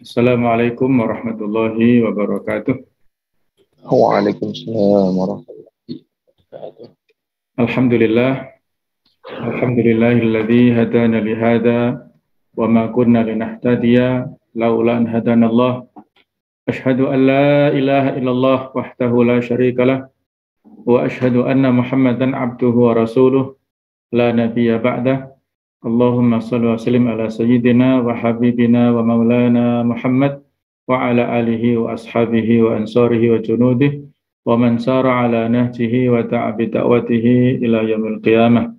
Assalamualaikum warahmatullahi wabarakatuh. Waalaikumsalam warahmatullahi wabarakatuh. Alhamdulillah, alhamdulillahilladzi hadana lihada wa ma kunna linahtadiya laula an hadanallah. Ashhadu an la ilaha illallah wahdahu la syarikalah wa ashhadu anna Muhammadan abduhu wa rasuluh la nabiyya ba'dah. Allahumma shalli wa sallim ala sayyidina wa habibina wa maulana Muhammad wa ala alihi wa ashabihi wa ansarihi wa junudihi wa man sara ala nahjihi wa ta'abi da'watihi ila yaumil qiyamah.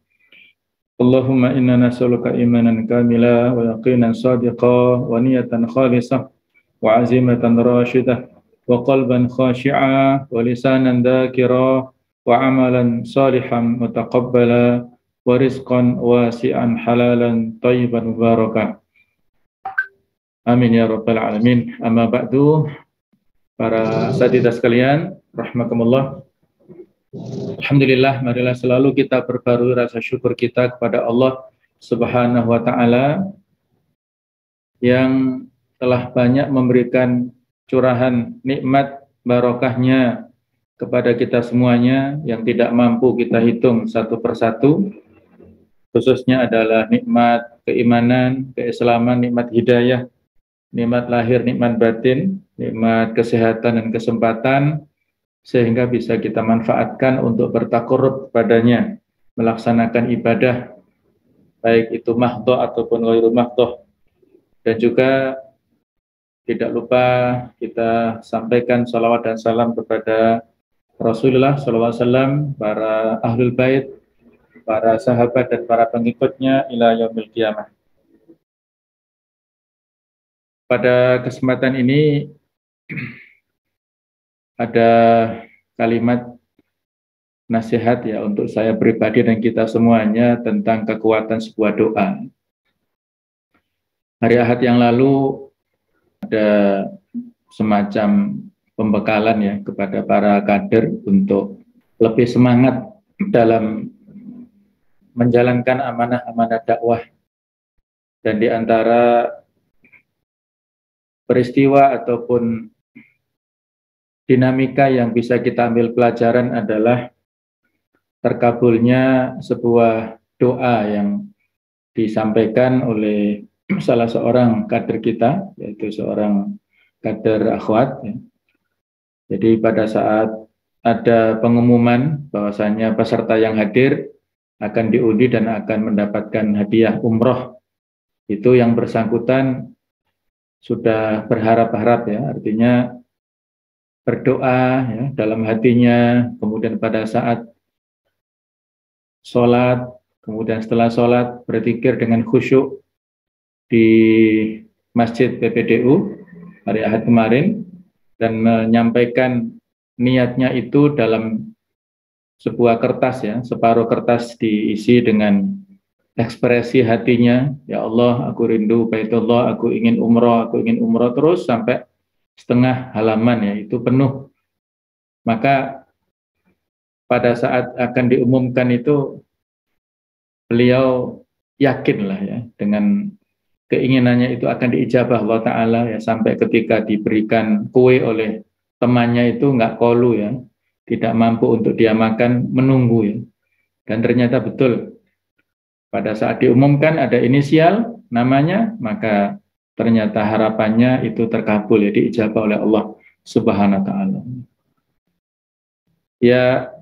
Allahumma inna nas'aluka imanan kamila wa yaqinan sadiqa wa niyatan khalisah wa azimatan rashidah wa qalban khashi'a wa lisanan dhakira wa amalan salihan mutaqabbala wa rizqan wasi'an halalan tayyiban mubarakah. Amin ya rabbal alamin. Amma ba'du, para sadidah sekalian, rahmakumullah. Alhamdulillah, marilah selalu kita perbarui rasa syukur kita kepada Allah Subhanahu wa taala yang telah banyak memberikan curahan nikmat barokahnya kepada kita semuanya yang tidak mampu kita hitung satu persatu. Khususnya adalah nikmat keimanan, keislaman, nikmat hidayah, nikmat lahir, nikmat batin, nikmat kesehatan dan kesempatan, sehingga bisa kita manfaatkan untuk bertakarrub padanya, melaksanakan ibadah, baik itu mahdhah ataupun ghairu mahdhah. Dan juga tidak lupa kita sampaikan salawat dan salam kepada Rasulullah SAW, para ahlul bait, para sahabat dan para pengikutnya ila yaumil qiyamah. Pada kesempatan ini ada kalimat nasihat ya untuk saya pribadi dan kita semuanya tentang kekuatan sebuah doa. Hari Ahad yang lalu ada semacam pembekalan ya kepada para kader untuk lebih semangat dalam menjalankan amanah-amanah dakwah. Dan di antara peristiwa ataupun dinamika yang bisa kita ambil pelajaran adalah terkabulnya sebuah doa yang disampaikan oleh salah seorang kader kita, yaitu seorang kader akhwat. Jadi pada saat ada pengumuman bahwasanya peserta yang hadir akan diundi dan akan mendapatkan hadiah umroh, itu yang bersangkutan sudah berharap-harap ya, artinya berdoa ya, dalam hatinya, kemudian pada saat sholat, kemudian setelah sholat berzikir dengan khusyuk di Masjid PPDU hari Ahad kemarin dan menyampaikan niatnya itu dalam sebuah kertas ya, separuh kertas diisi dengan ekspresi hatinya, ya Allah aku rindu Baitullah, aku ingin umroh terus sampai setengah halaman ya, itu penuh. Maka pada saat akan diumumkan itu beliau yakinlah ya dengan keinginannya itu akan diijabah Allah Ta'ala ya, sampai ketika diberikan kue oleh temannya itu nggak kolu ya, tidak mampu untuk dia makan, menunggu ya. Dan ternyata betul, pada saat diumumkan ada inisial namanya, maka ternyata harapannya itu terkabul ya, diijabah oleh Allah Subhanahu wa taala. Ya,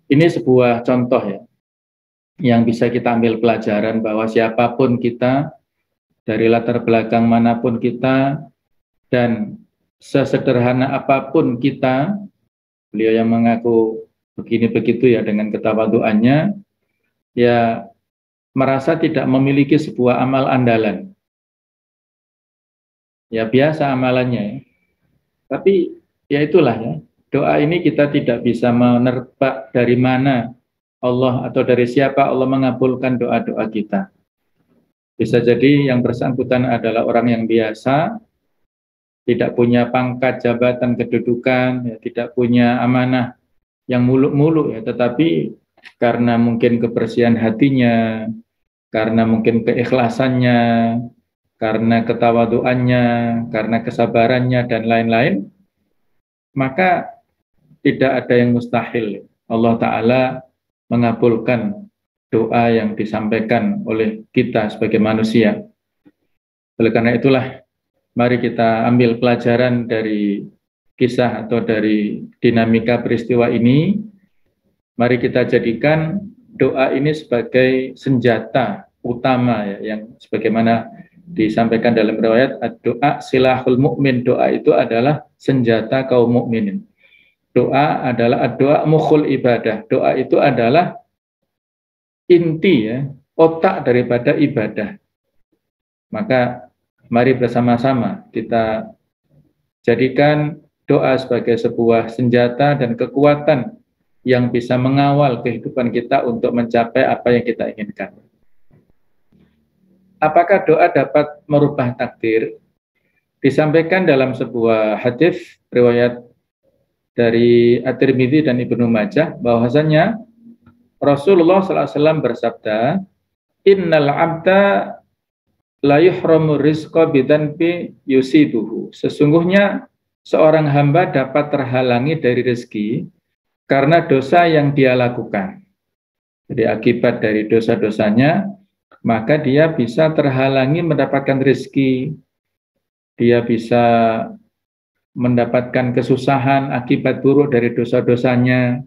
ini sebuah contoh ya yang bisa kita ambil pelajaran bahwa siapapun kita, dari latar belakang manapun kita, dan sesederhana apapun kita, beliau yang mengaku begini begitu ya dengan ketawaduannya, ya merasa tidak memiliki sebuah amal andalan. Ya biasa amalannya ya. Tapi ya itulah ya, doa ini kita tidak bisa menerpa dari mana Allah atau dari siapa Allah mengabulkan doa-doa kita. Bisa jadi yang bersangkutan adalah orang yang biasa, tidak punya pangkat, jabatan, kedudukan, ya, tidak punya amanah yang muluk-muluk ya, tetapi karena mungkin kebersihan hatinya, karena mungkin keikhlasannya, karena ketawaduannya, karena kesabarannya, dan lain-lain, maka tidak ada yang mustahil. Allah Ta'ala mengabulkan doa yang disampaikan oleh kita sebagai manusia. Oleh karena itulah, mari kita ambil pelajaran dari kisah atau dari dinamika peristiwa ini. Mari kita jadikan doa ini sebagai senjata utama ya, yang sebagaimana disampaikan dalam riwayat, doa silahul mukmin, doa itu adalah senjata kaum mukminin. Doa adalah doa mukhul ibadah. Doa itu adalah inti ya, otak daripada ibadah. Maka mari bersama-sama kita jadikan doa sebagai sebuah senjata dan kekuatan yang bisa mengawal kehidupan kita untuk mencapai apa yang kita inginkan. Apakah doa dapat merubah takdir? Disampaikan dalam sebuah hadis riwayat dari At-Tirmidzi dan Ibnu Majah bahwasanya Rasulullah SAW bersabda, "Innal 'abda la yuhramu rizqa bidzanbi yusibuhu." Sesungguhnya seorang hamba dapat terhalangi dari rezeki karena dosa yang dia lakukan. Jadi akibat dari dosa-dosanya, maka dia bisa terhalangi mendapatkan rezeki. Dia bisa mendapatkan kesusahan akibat buruk dari dosa-dosanya,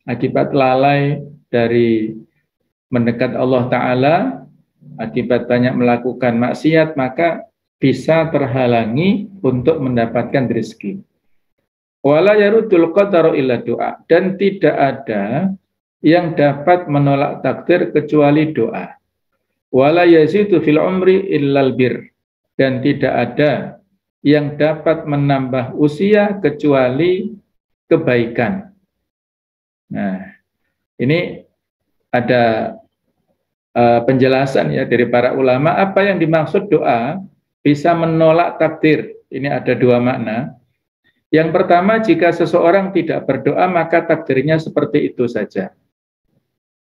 akibat lalai dari mendekat Allah Ta'ala, akibat banyak melakukan maksiat, maka bisa terhalangi untuk mendapatkan rezeki. Wala yarudul qadaru illa doa, dan tidak ada yang dapat menolak takdir kecuali doa. Wala yazidu fil umri illal bir, dan tidak ada yang dapat menambah usia kecuali kebaikan. Nah, ini ada penjelasan ya dari para ulama apa yang dimaksud doa bisa menolak takdir. Ini ada dua makna. Yang pertama, jika seseorang tidak berdoa, maka takdirnya seperti itu saja.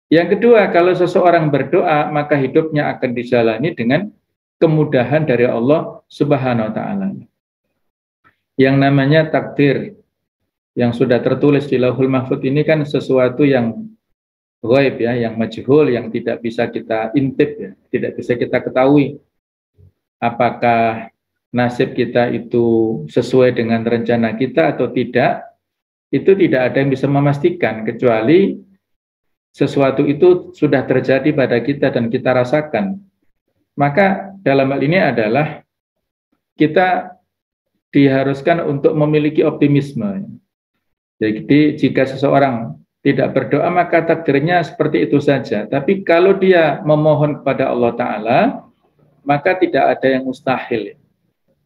Yang kedua, kalau seseorang berdoa, maka hidupnya akan dijalani dengan kemudahan dari Allah Subhanahu wa Ta'ala. Yang namanya takdir yang sudah tertulis di Lauhul Mahfuz ini kan sesuatu yang ghaib ya, yang majhul, yang tidak bisa kita intip ya, tidak bisa kita ketahui. Apakah nasib kita itu sesuai dengan rencana kita atau tidak, itu tidak ada yang bisa memastikan kecuali sesuatu itu sudah terjadi pada kita dan kita rasakan. Maka dalam hal ini adalah kita diharuskan untuk memiliki optimisme. Jadi jika seseorang tidak berdoa maka takdirnya seperti itu saja. Tapi kalau dia memohon kepada Allah Ta'ala, maka tidak ada yang mustahil.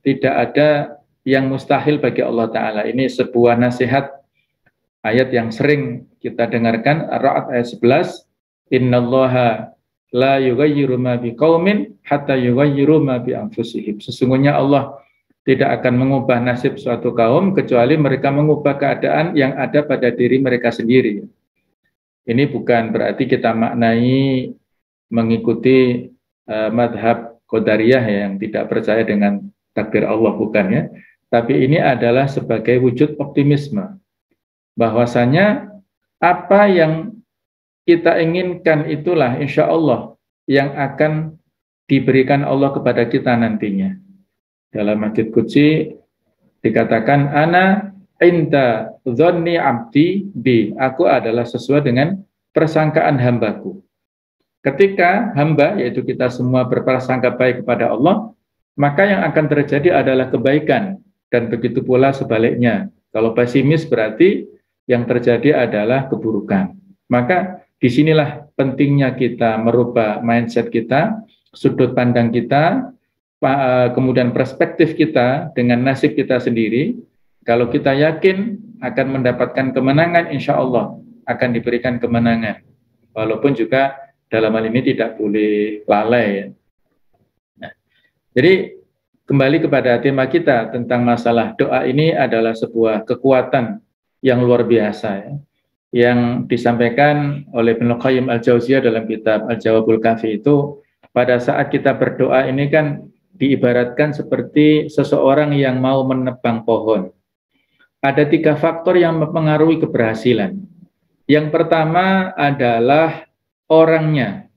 Tidak ada yang mustahil bagi Allah Ta'ala. Ini sebuah nasihat ayat yang sering kita dengarkan, Ar-Ra'd ayat 11, Innallaha la yughayyiru ma biqaumin hatta yughayyiru ma bi anfusihim. Sesungguhnya Allah tidak akan mengubah nasib suatu kaum kecuali mereka mengubah keadaan yang ada pada diri mereka sendiri. Ini bukan berarti kita maknai mengikuti madhab Qadariyah yang tidak percaya dengan takdir Allah, bukan ya. Tapi ini adalah sebagai wujud optimisme bahwasanya apa yang kita inginkan itulah insya Allah yang akan diberikan Allah kepada kita nantinya. Dalam hadits qudsi dikatakan ana inda dzanni abdi bi, aku adalah sesuai dengan persangkaan hambaku. Ketika hamba, yaitu kita semua berprasangka baik kepada Allah, maka yang akan terjadi adalah kebaikan, dan begitu pula sebaliknya. Kalau pesimis berarti yang terjadi adalah keburukan. Maka disinilah pentingnya kita merubah mindset kita, sudut pandang kita, kemudian perspektif kita dengan nasib kita sendiri. Kalau kita yakin akan mendapatkan kemenangan, insya Allah akan diberikan kemenangan. Walaupun juga dalam hal ini tidak boleh lalai. Nah, jadi kembali kepada tema kita tentang masalah doa, ini adalah sebuah kekuatan yang luar biasa ya, yang disampaikan oleh Ibnu Qayyim al-Jauziyah dalam kitab Al-Jawabul Kafi itu, pada saat kita berdoa ini kan diibaratkan seperti seseorang yang mau menebang pohon. Ada 3 faktor yang mempengaruhi keberhasilan. Yang pertama adalah orangnya.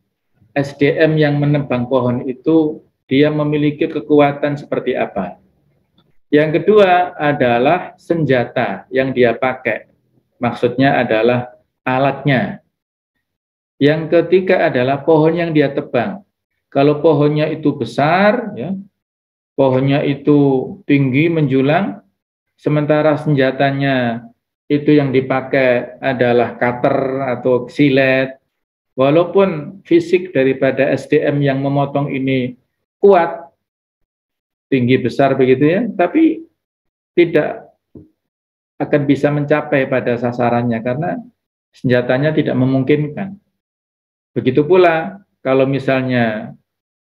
SDM yang menebang pohon itu dia memiliki kekuatan seperti apa. Yang kedua adalah senjata yang dia pakai. Maksudnya adalah alatnya. Yang ketiga adalah pohon yang dia tebang. Kalau pohonnya itu besar, ya, pohonnya itu tinggi menjulang, sementara senjatanya itu yang dipakai adalah cutter atau silet. Walaupun fisik daripada SDM yang memotong ini kuat, tinggi besar begitu ya, tapi tidak akan bisa mencapai pada sasarannya karena senjatanya tidak memungkinkan. Begitu pula kalau misalnya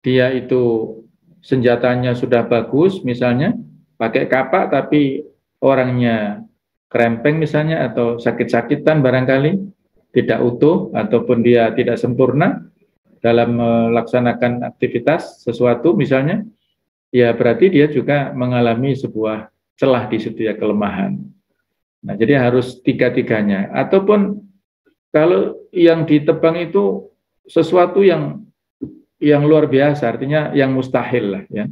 dia itu senjatanya sudah bagus, misalnya pakai kapak tapi orangnya krempeng misalnya atau sakit-sakitan barangkali, tidak utuh ataupun dia tidak sempurna dalam melaksanakan aktivitas sesuatu misalnya, ya berarti dia juga mengalami sebuah celah di situ ya, kelemahan. Nah, jadi harus tiga-tiganya. Ataupun kalau yang ditebang itu sesuatu yang luar biasa, artinya yang mustahil lah ya,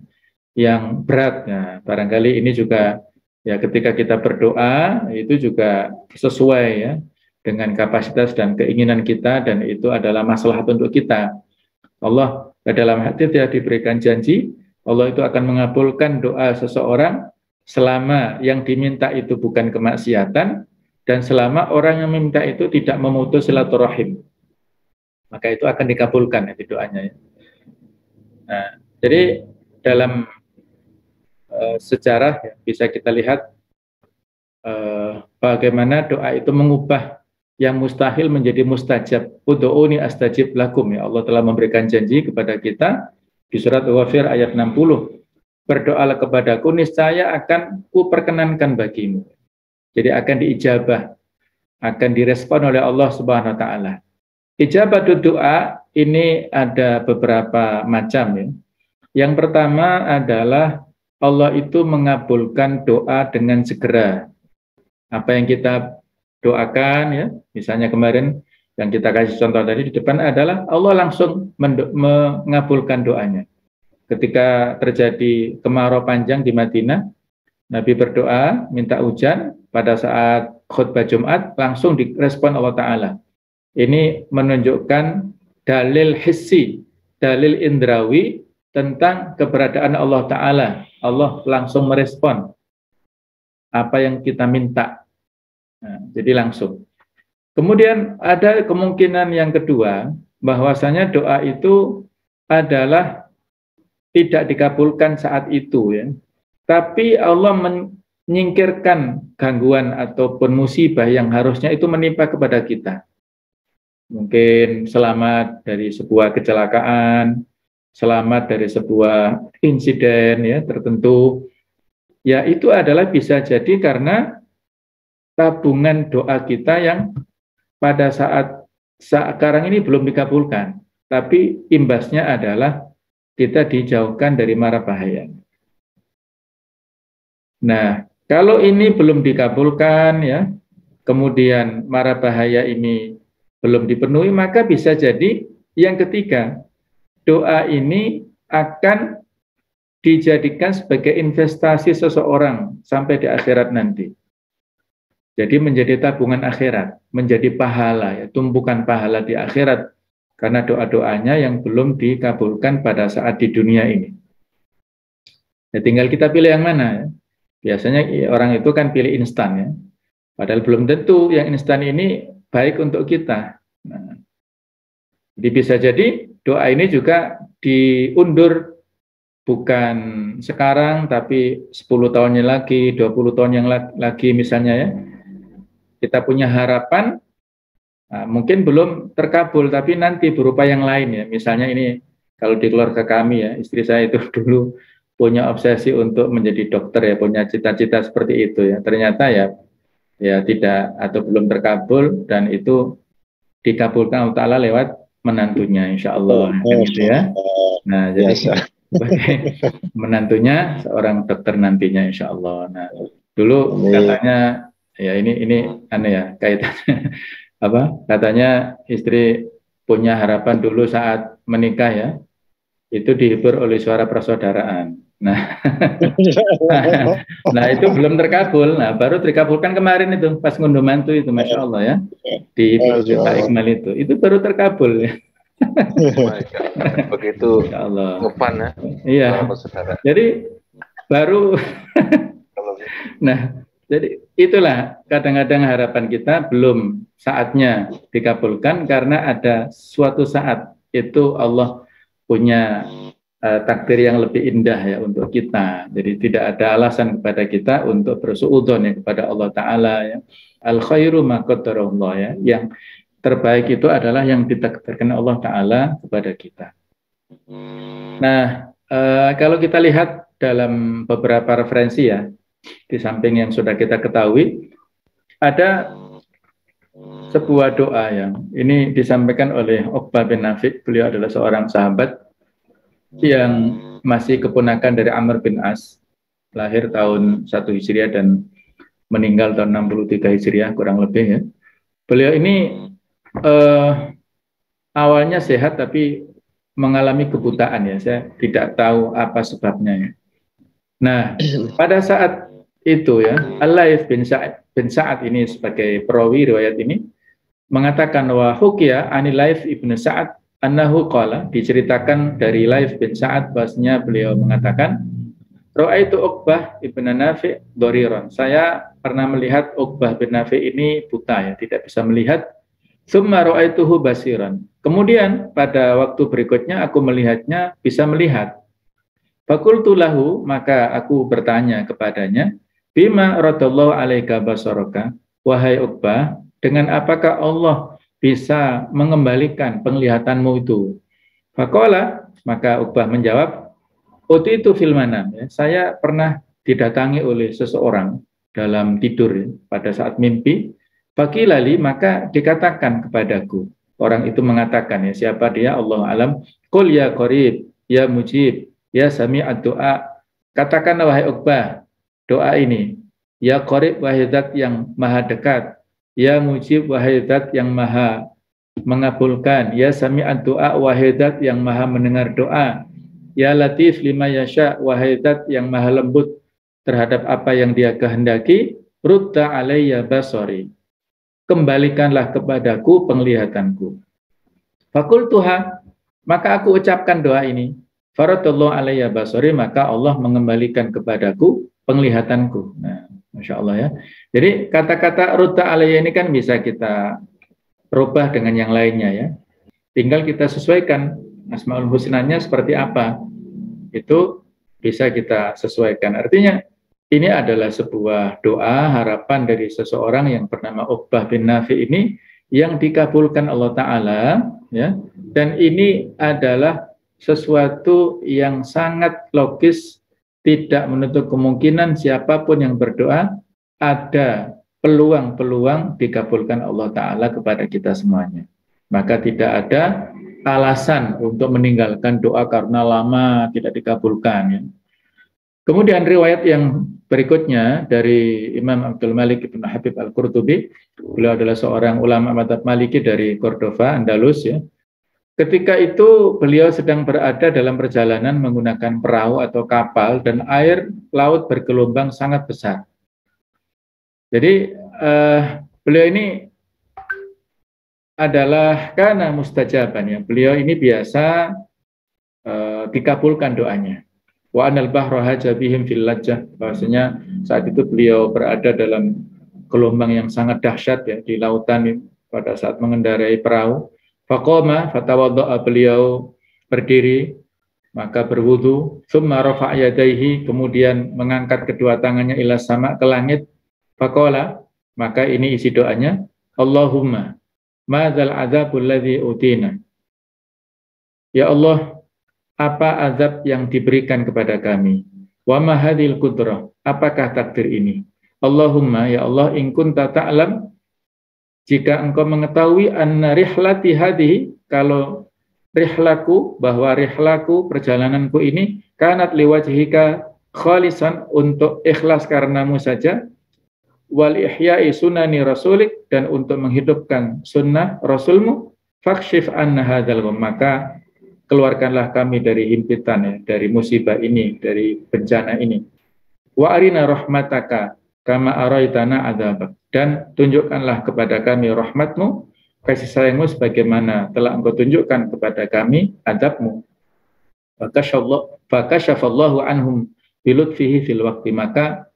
yang berat. Nah, barangkali ini juga ya ketika kita berdoa itu juga sesuai ya dengan kapasitas dan keinginan kita, dan itu adalah maslahat untuk kita. Allah dalam hati tidak diberikan janji, Allah itu akan mengabulkan doa seseorang selama yang diminta itu bukan kemaksiatan, dan selama orang yang meminta itu tidak memutus silaturahim, maka itu akan dikabulkan itu doanya. Nah, jadi dalam sejarah ya, bisa kita lihat bagaimana doa itu mengubah yang mustahil menjadi mustajab. Ud'uuni astajib lakum, ya Allah telah memberikan janji kepada kita di surat Ghafir ayat 60. Berdoalah kepadaku, niscaya akan kuperkenankan bagimu. Jadi akan diijabah, akan direspon oleh Allah Subhanahu wa taala. Ijabah doa ini ada beberapa macam ya. Yang pertama adalah Allah itu mengabulkan doa dengan segera. Apa yang kita doakan ya, misalnya kemarin yang kita kasih contoh tadi di depan adalah Allah langsung mengabulkan doanya. Ketika terjadi kemarau panjang di Madinah, Nabi berdoa minta hujan, pada saat khutbah Jumat langsung direspon Allah Ta'ala. Ini menunjukkan dalil hissi, dalil indrawi tentang keberadaan Allah Ta'ala. Allah langsung merespon apa yang kita minta. Nah, jadi langsung. Kemudian ada kemungkinan yang kedua, bahwasanya doa itu adalah tidak dikabulkan saat itu ya. Tapi Allah menyingkirkan gangguan ataupun musibah yang harusnya itu menimpa kepada kita. Mungkin selamat dari sebuah kecelakaan, selamat dari sebuah insiden ya tertentu. Ya itu adalah bisa jadi karena tabungan doa kita yang pada saat sekarang ini belum dikabulkan, tapi imbasnya adalah kita dijauhkan dari mara bahaya. Nah, kalau ini belum dikabulkan ya, kemudian mara bahaya ini belum dipenuhi, maka bisa jadi yang ketiga, doa ini akan dijadikan sebagai investasi seseorang sampai di akhirat nanti. Jadi menjadi tabungan akhirat, menjadi pahala, ya, tumpukan pahala di akhirat karena doa-doanya yang belum dikabulkan pada saat di dunia ini. Ya, tinggal kita pilih yang mana ya. Biasanya orang itu kan pilih instan ya. Padahal belum tentu yang instan ini baik untuk kita. Nah, jadi bisa jadi doa ini juga diundur bukan sekarang tapi 10 tahunnya lagi, 20 tahun yang lagi misalnya ya. Kita punya harapan, nah, mungkin belum terkabul, tapi nanti berupa yang lain ya. Misalnya ini kalau di keluarga kami ya, istri saya itu dulu punya obsesi untuk menjadi dokter ya, punya cita-cita seperti itu ya. Ternyata ya tidak atau belum terkabul, dan itu dikabulkan Allah Ta'ala lewat menantunya, insya Allah kan gitu ya. Nah jadi sebagai menantunya seorang dokter nantinya insya Allah. Nah, dulu katanya ya ini aneh ya kaitannya apa? Katanya istri punya harapan dulu saat menikah ya, itu dihibur oleh suara persaudaraan. Nah, nah itu belum terkabul. Nah, baru terkabulkan kemarin itu pas ngunduh mantu itu, masya Allah ya, di Masya Pak Allah. Iqmal itu baru terkabul ya. Masya Allah. Begitu Masya Allah. ngefan ya, Iya. para saudara. Jadi baru, Kalau nah, jadi itulah kadang-kadang harapan kita belum saatnya dikabulkan karena ada suatu saat itu Allah punya takdir yang lebih indah ya untuk kita. Jadi tidak ada alasan kepada kita untuk bersuudzon ya kepada Allah Ta'ala ya. Al khairu ma qadarallah ya. Yang terbaik itu adalah yang ditakdirkan Allah Ta'ala kepada kita. Nah, kalau kita lihat dalam beberapa referensi ya, di samping yang sudah kita ketahui, ada sebuah doa yang ini disampaikan oleh Uqbah bin Nafi'. Beliau adalah seorang sahabat yang masih keponakan dari Amr bin As, lahir tahun 1 Hijriah dan meninggal tahun 63 Hijriah kurang lebih ya. Beliau ini awalnya sehat tapi mengalami kebutaan ya, saya tidak tahu apa sebabnya ya. Nah, pada saat itu ya, Al-Laits bin Sa'ad ini sebagai perawi riwayat ini mengatakan wa hukiya anil Laits ibnu Sa'ad annahu qala, diceritakan dari Laits bin Sa'ad bahwasanya beliau mengatakan ra'aitu Uqbah ibnu Nafi' dhariran. Saya pernah melihat Uqbah bin Nafi' ini buta ya, tidak bisa melihat. Tsumma ra'aituhu basiran. Kemudian pada waktu berikutnya aku melihatnya bisa melihat. Fakultu lahu, maka aku bertanya kepadanya, bima radallahu alaika basaraka, wahai Uqbah, dengan apakah Allah bisa mengembalikan penglihatanmu itu? Faqala, maka Uqbah menjawab, utitu fil manam, ya, saya pernah didatangi oleh seseorang dalam tidur ya, pada saat mimpi. Fakilali, maka dikatakan kepadaku. Orang itu mengatakan ya, siapa dia? Allah alam. Qul ya qarib, ya mujib, ya sami'ad doa. Katakanlah wahai Uqbah, doa ini. Ya qarib, wahai zat yang maha dekat. Ya mujib, wahai zat yang maha mengabulkan. Ya sami'ad doa, wahai zat yang maha mendengar doa. Ya latif lima yasha, wahai zat yang maha lembut terhadap apa yang dia kehendaki. Rudda alayya basari, kembalikanlah kepadaku penglihatanku. Fakultuha, maka aku ucapkan doa ini. Faradallahu alayya basari, maka Allah mengembalikan kepadaku penglihatanku. Nah, Masya Allah ya. Jadi kata-kata rudda alayya ini kan bisa kita rubah dengan yang lainnya ya. Tinggal kita sesuaikan Asmaul Husnanya seperti apa. Itu bisa kita sesuaikan. Artinya ini adalah sebuah doa harapan dari seseorang yang bernama Uqbah bin Nafi ini yang dikabulkan Allah Ta'ala ya. Dan ini adalah sesuatu yang sangat logis, tidak menutup kemungkinan siapapun yang berdoa ada peluang-peluang dikabulkan Allah Ta'ala kepada kita semuanya. Maka tidak ada alasan untuk meninggalkan doa karena lama tidak dikabulkan ya. Kemudian riwayat yang berikutnya dari Imam Abdul Malik bin Habib Al-Qurtubi, beliau adalah seorang ulama mazhab Maliki dari Cordova, Andalus ya. Ketika itu beliau sedang berada dalam perjalanan menggunakan perahu atau kapal dan air laut bergelombang sangat besar. Jadi beliau ini adalah karena mustajaban ya. Beliau ini biasa dikabulkan doanya. Wa anal bahra haja bihim fil lajjah, bahwasanya saat itu beliau berada dalam gelombang yang sangat dahsyat ya di lautan pada saat mengendarai perahu. Faqama fatawadda'a, beliau berdiri maka berwudu, summa rafa'a yadayhi, kemudian mengangkat kedua tangannya ila sama, ke langit. Faqala, maka ini isi doanya, Allahumma madzal adzabul ladzi utina. Ya Allah, apa azab yang diberikan kepada kami? Wa ma hadhil qudrah, apakah takdir ini? Allahumma, ya Allah, in kunta ta'lam, jika engkau mengetahui anna rihlati hadhihi, kalau rihlaku, bahwa rihlaku, perjalananku ini kanat liwajhika khalisan, untuk ikhlas karenamu saja, wal ihya'i sunani rasulik, dan untuk menghidupkan sunnah rasulmu, fakshif anna hadzal gham, maka keluarkanlah kami dari himpitan, ya, dari musibah ini, dari bencana ini. Wa arina rahmataka kama araitana adzabak, dan tunjukkanlah kepada kami rahmatmu, kasih sayangmu, sebagaimana telah engkau tunjukkan kepada kami azabmu. Fakashafallahu anhum bilutfihi fil waqti, maka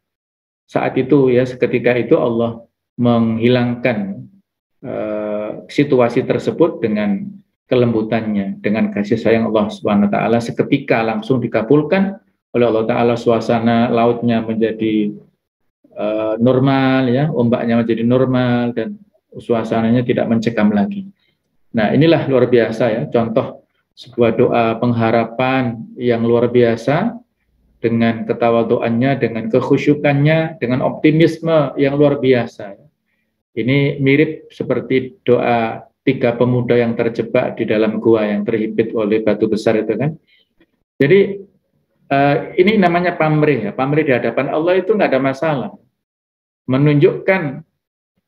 saat itu, ya, seketika itu Allah menghilangkan situasi tersebut dengan kelembutannya, dengan kasih sayang Allah Subhanahu wa taala, seketika langsung dikabulkan oleh Allah taala. Suasana lautnya menjadi normal, ya, ombaknya menjadi normal, dan suasananya tidak mencekam lagi. Nah, inilah luar biasa, ya, contoh sebuah doa pengharapan yang luar biasa, dengan ketawaduannya, dengan kekhusyukannya, dengan optimisme yang luar biasa. Ini mirip seperti doa 3 pemuda yang terjebak di dalam gua yang terhimpit oleh batu besar itu, kan. Jadi ini namanya pamrih, ya. Pamrih di hadapan Allah itu nggak ada masalah. Menunjukkan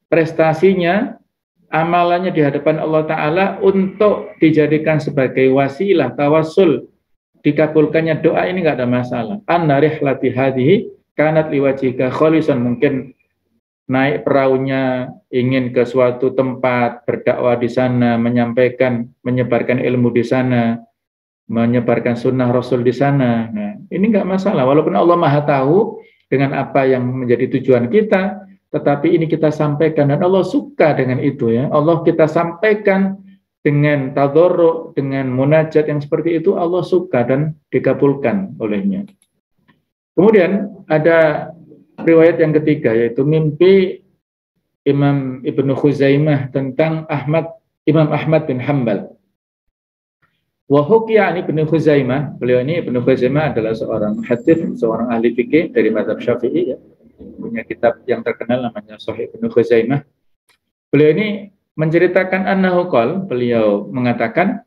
prestasinya, amalannya di hadapan Allah Ta'ala untuk dijadikan sebagai wasilah, tawasul, dikabulkannya doa, ini nggak ada masalah. Anna rihlati hadhihi kanat liwajhika khalisan, mungkin naik perahunya ingin ke suatu tempat, berdakwah di sana, menyampaikan, menyebarkan ilmu di sana, menyebarkan sunnah Rasul di sana. Nah, ini nggak masalah, walaupun Allah Maha tahu dengan apa yang menjadi tujuan kita, tetapi ini kita sampaikan, dan Allah suka dengan itu, ya. Allah kita sampaikan dengan tadarru', dengan munajat yang seperti itu, Allah suka dan dikabulkan olehnya. Kemudian ada riwayat yang ketiga, yaitu mimpi Imam Ibnu Khuzaimah tentang Imam Ahmad bin Hanbal. Wa hukiya an Ibnu Khuzaimah, beliau ini Ibnu Khuzaimah adalah seorang hadits, seorang ahli fikih dari mazhab Syafi'i, ya. Punya kitab yang terkenal namanya Sahih Ibnu Khuzaimah. Beliau ini menceritakan annahu qol, beliau mengatakan,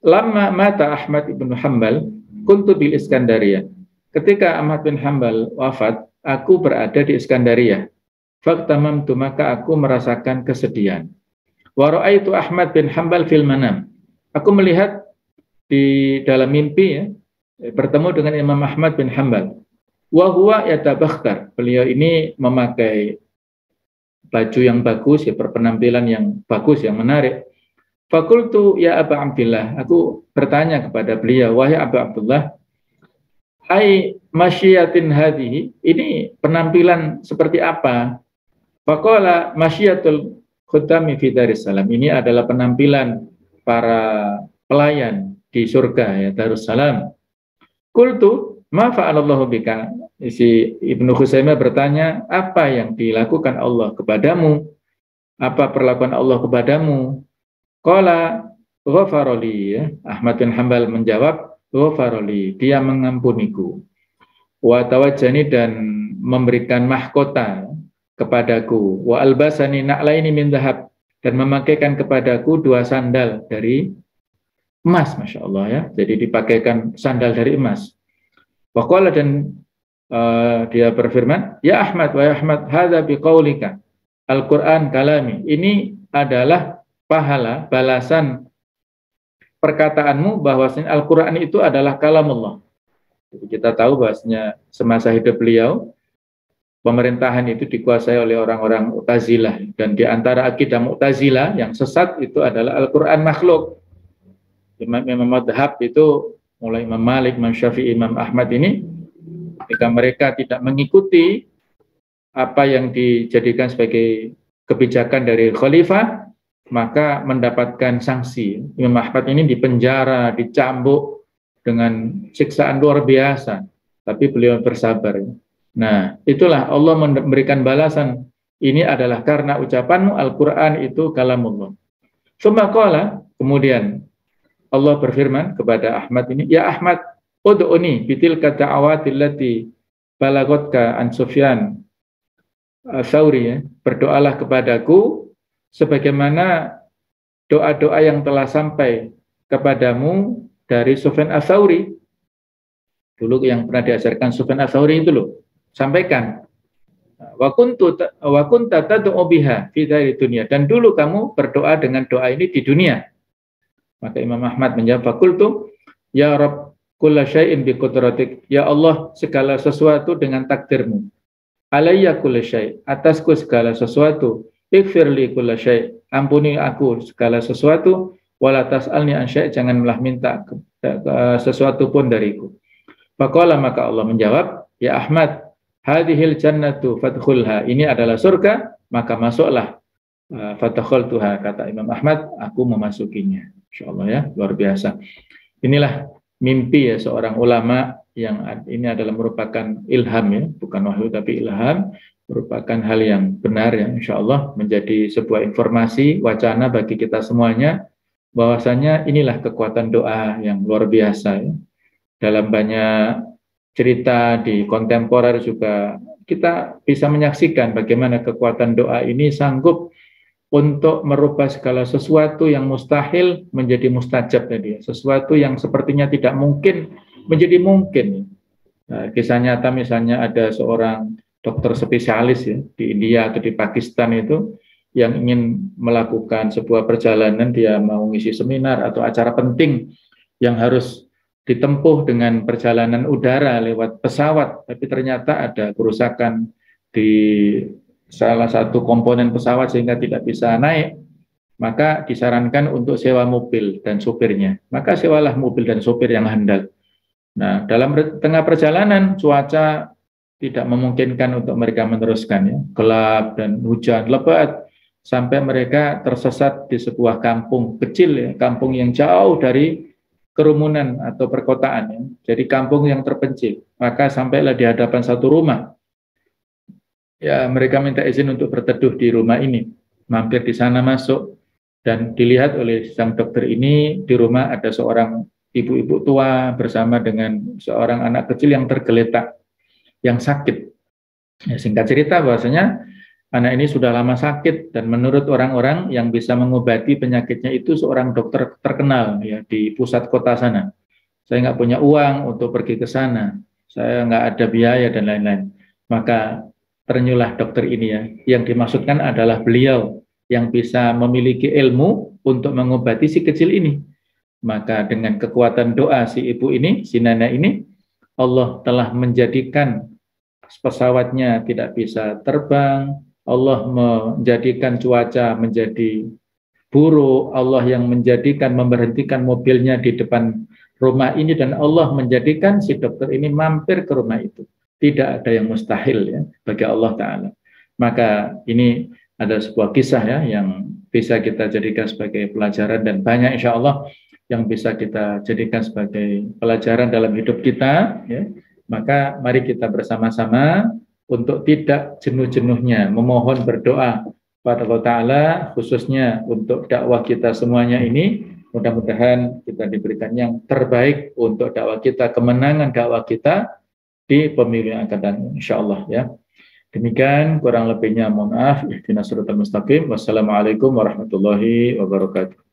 lamma mata Ahmad ibn Hanbal kuntu bil Iskandariyah. Ketika Ahmad bin Hanbal wafat, aku berada di Iskandariyah. Faktamamtu, maka aku merasakan kesedihan. Wa ra'aitu Ahmad bin Hanbal fil manam. Aku melihat di dalam mimpi, ya, bertemu dengan Imam Ahmad bin Hanbal. Wa huwa yatabakhtar. Beliau ini memakai baju yang bagus, ya, berpenampilan yang bagus, yang menarik. Fakultu ya Aba Abdillah, aku bertanya kepada beliau, wahai Aba Abdullah, ai masyiatin hadhihi, ini penampilan seperti apa? Faqala masyiatul khutami fi Darussalam, ini adalah penampilan para pelayan di surga, ya, Darussalam. Qultu ma fa'alallahu bika, si Ibnu Khuzaimah bertanya, apa yang dilakukan Allah kepadamu? Apa perlakuan Allah kepadamu? Qala ghafaroli, ya. Ahmad bin Hanbal menjawab, ghafaroli, dia mengampuniku. Wa tawajjani, dan memberikan mahkota kepadaku. Wa albasani na'laini min dhahab, dan memakaikan kepadaku 2 sandal dari emas, Masya Allah, ya. Jadi dipakaikan sandal dari emas. Wa qala, dan dia berfirman, ya Ahmad, wa Ahmad, hadza biqaulika Al-Quran kalami, ini adalah pahala, balasan perkataanmu bahwasanya Al-Quran itu adalah kalamullah. Jadi kita tahu bahwasanya semasa hidup beliau, pemerintahan itu dikuasai oleh orang-orang Mu'tazilah, dan di antara akidah Mu'tazilah yang sesat itu adalah Al-Quran makhluk. Imam madhab itu, mulai Imam Malik, Imam Syafi'i, Imam Ahmad ini, ketika mereka tidak mengikuti apa yang dijadikan sebagai kebijakan dari khalifah, maka mendapatkan sanksi. Imam Ahmad ini dipenjara, dicambuk dengan siksaan luar biasa, tapi beliau bersabar. Nah, itulah Allah memberikan balasan. Ini adalah karena ucapanmu Al-Quran itu kalamullah. Summa qala, kemudian Allah berfirman kepada Ahmad ini, ya Ahmad, ud'uni bitilka da'awatil lati balagotka an Sufyan Tsauri, ya. Berdoalah kepadaku sebagaimana doa-doa yang telah sampai kepadamu dari Sufyan Ats-Tsauri. Dulu yang pernah diajarkan Sufyan Ats-Tsauri itu loh, sampaikan. Wa kunta tad'u biha fi dunya, dan dulu kamu berdoa dengan doa ini di dunia. Maka Imam Ahmad menjawab, faqultu ya Rabb kulla syai'in bi qudratik, ya Allah segala sesuatu dengan takdirmu. Alayya kulla syai', atasku segala sesuatu. Ighfirli kulla syai', ampuni aku segala sesuatu. Wala tas'alni an syai', janganlah minta sesuatu pun dariku. Faqala, maka Allah menjawab, ya Ahmad, hadhil jannatu fadkhulha, ini adalah surga, maka masuklah. Fadkhaltuha, kata Imam Ahmad, aku memasukinya. Insyaallah ya, luar biasa. Inilah mimpi ya seorang ulama, yang ini adalah merupakan ilham ya, bukan wahyu tapi ilham, merupakan hal yang benar ya, insyaallah menjadi sebuah informasi, wacana bagi kita semuanya, bahwasanya inilah kekuatan doa yang luar biasa ya. Dalam banyak cerita di kontemporer juga kita bisa menyaksikan bagaimana kekuatan doa ini sanggup untuk merubah segala sesuatu yang mustahil menjadi mustajab tadi. Sesuatu yang sepertinya tidak mungkin menjadi mungkin. Nah, kisah nyata misalnya ada seorang dokter spesialis ya, di India atau di Pakistan itu yang ingin melakukan sebuah perjalanan, dia mau ngisi seminar atau acara penting yang harus ditempuh dengan perjalanan udara lewat pesawat, tapi ternyata ada kerusakan di salah satu komponen pesawat sehingga tidak bisa naik, maka disarankan untuk sewa mobil dan sopirnya. Maka sewalah mobil dan sopir yang handal. Nah, dalam tengah perjalanan cuaca tidak memungkinkan untuk mereka meneruskan ya, gelap dan hujan lebat, sampai mereka tersesat di sebuah kampung kecil ya, kampung yang jauh dari kerumunan atau perkotaan ya. Jadi kampung yang terpencil. Maka sampailah di hadapan satu rumah. Ya, mereka minta izin untuk berteduh di rumah ini. Mampir di sana, masuk, dan dilihat oleh sang dokter ini di rumah ada seorang ibu-ibu tua bersama dengan seorang anak kecil yang tergeletak, yang sakit. Ya, singkat cerita bahwasanya anak ini sudah lama sakit, dan menurut orang-orang yang bisa mengobati penyakitnya itu seorang dokter terkenal ya di pusat kota sana. Saya nggak punya uang untuk pergi ke sana, saya nggak ada biaya dan lain-lain. Maka ternyulah dokter ini ya, yang dimaksudkan adalah beliau yang bisa memiliki ilmu untuk mengobati si kecil ini. Maka dengan kekuatan doa si ibu ini, si nenek ini, Allah telah menjadikan pesawatnya tidak bisa terbang, Allah menjadikan cuaca menjadi buruk, Allah yang menjadikan memberhentikan mobilnya di depan rumah ini, dan Allah menjadikan si dokter ini mampir ke rumah itu. Tidak ada yang mustahil ya bagi Allah Ta'ala. Maka ini ada sebuah kisah ya yang bisa kita jadikan sebagai pelajaran, dan banyak insya Allah yang bisa kita jadikan sebagai pelajaran dalam hidup kita ya. Maka mari kita bersama-sama untuk tidak jenuh-jenuhnya memohon berdoa pada Allah Ta'ala, khususnya untuk dakwah kita semuanya ini. Mudah-mudahan kita diberikan yang terbaik untuk dakwah kita, kemenangan dakwah kita di pemilu yang akan datang, insyaallah ya. Demikian kurang lebihnya mohon maaf. Ihdinas siratal mustaqim. Wassalamualaikum warahmatullahi wabarakatuh.